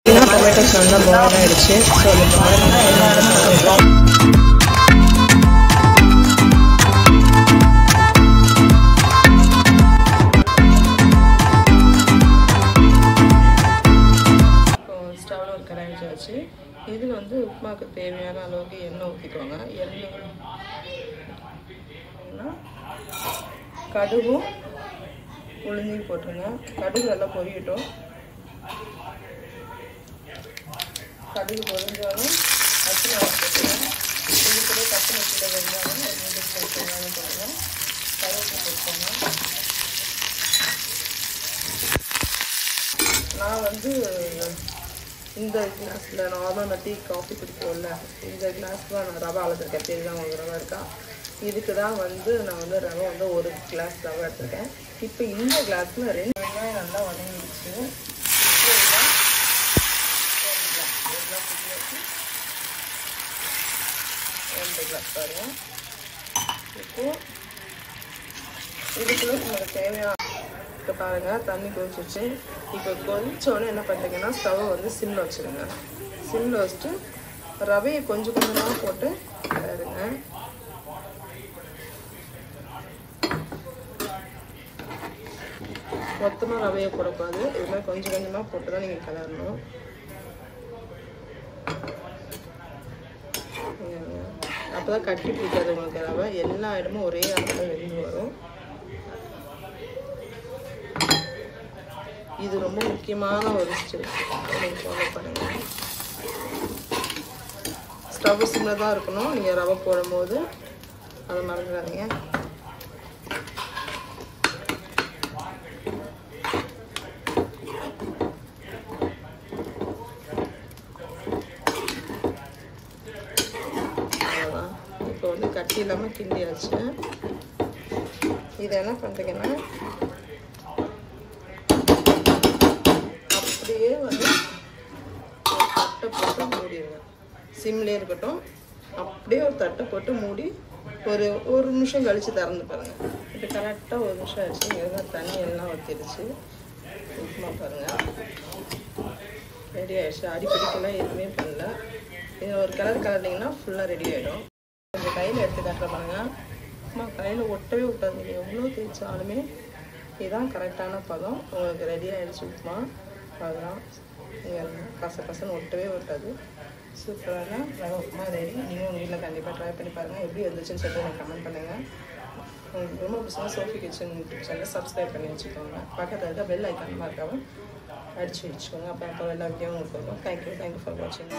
Tomatoes நல்லா boil ஆகிடுச்சு. So அந்த பாயில் எல்லா இடமும் கொஞ்சம் ஸ்டவ்வில் ஒரு கடாய் வச்சு இதில் வந்து உப்புமாவுக்கு தேவையான அளவுக்கு எண்ணெய் ஊற்றிக்கோங்க. எண்ணெய் கடுகும் உளுந்தையும் போட்டுருங்க. கடுகு நல்லா பொரியட்டும். கடுகு பொரிஞ்சாலும் பச்சை மிளகாய் போட்டுருங்க. இது கூட பச்சை மிளகாய் வெங்காயம் மீடியம் சைஸ் வெங்காயம் போட்டுருங்க. கருவேப்பிலை போட்டுக்கோங்க. நான் வந்து இந்த கிளாஸில் நார்மலாக டீ காஃபி குடிப்போம்ல, இந்த கிளாஸ் தான் நான் ரவை அளந்துருக்கேன். தெரியுதா உங்களுக்கு ரவை இருக்கா? இதுக்கு தான் வந்து நான் வந்து ரவை வந்து ஒரு கிளாஸ் ரவை எடுத்துருக்கேன். இப்போ இந்த கிளாஸில் 2 வெங்காயம் நல்லா வதங்கிடுச்சு. பாருங்க. இப்போ இதுக்குள்ள உங்களுக்கு தேவையான இப்போ பாருங்கள் தண்ணி கொதிச்சிச்சு. இப்போ கொதிச்சோடனே என்ன பண்ணுறீங்கன்னா ஸ்டவ்வை வந்து சிம்மில் வச்சுருங்க. சிம்மில் வச்சுட்டு ரவையை கொஞ்சம் கொஞ்சமாக போட்டு பாருங்க. மொத்தமாக ரவையை போடக்கூடாது. இது மாதிரி கொஞ்சம் கொஞ்சமாக போட்டு தான் நீங்கள் கிளறணும். அப்போ தான் கட்டி பிடிக்காது உங்களுக்கு ரவை. எல்லா இடமும் ஒரே அளவில் வெந்து வரும். இது ரொம்ப முக்கியமான ஒரு ஸ்டெப். நீங்கள் ஃபாலோ பண்ணுங்கள். ஸ்டவ் சிம்மில் தான் இருக்கணும் நீங்கள் ரவை போடும்போது. அதை மறந்துடாதீங்க. அவ்வளோதான். இப்போ வந்து கட்டி இல்லாமல் கிண்டியாச்சு. இதை என்ன பண்ணுறீங்கன்னா அப்படியே வந்து ஒரு தட்டை போட்டு மூடிடுங்க. சிம்லேயே இருக்கட்டும். அப்படியே ஒரு தட்டை போட்டு மூடி ஒரு நிமிஷம் கழித்து திறந்து பாருங்கள். இப்போ கரெக்டாக ஒரு நிமிஷம் ஆச்சு. இங்கே தண்ணி எல்லாம் ஊற்றிடுச்சு. உப்புமா பாருங்கள் ரெடி ஆகிடுச்சு. அடிப்படிக்கெல்லாம் எதுவுமே பண்ணல. இது ஒரு கலர்னிங்கன்னா ஃபுல்லாக ரெடி ஆகிடும். கொஞ்சம் கையில் எடுத்து காட்டுற பாருங்கள். உப்புமா கையில் ஒட்டவே விட்டாது. நீங்கள் எவ்வளோ தேய்ச்சாலுமே இதுதான் கரெக்டான பதம். உங்களுக்கு ரெடி ஆகிடுச்சு உப்புமா. அதெல்லாம் நீங்கள் கசன்னு ஒட்டவே விட்டாது. சூப்பரான ரவை உப்புமா ரெடி. நீங்கள் உங்கள் வீட்டில் கண்டிப்பாக ட்ரை பண்ணி பாருங்கள். எப்படி இருந்துச்சுன்னு சொல்லிட்டு எனக்கு கமெண்ட் பண்ணுங்கள். உங்களுக்கு ரொம்ப பிடிச்சா சோஃபி கிச்சன் யூடியூப் சேனலை சப்ஸ்கிரைப் பண்ணி வச்சுக்கோங்க. பக்கத்தில் இருக்க பெல் ஐக்கான் மார்க்காகவும் அடிச்சு வச்சுக்கோங்க. அப்போ எல்லா வீடியோவும் உங்களுக்கு வரும். தேங்க்யூ ஃபார் வாட்சிங்.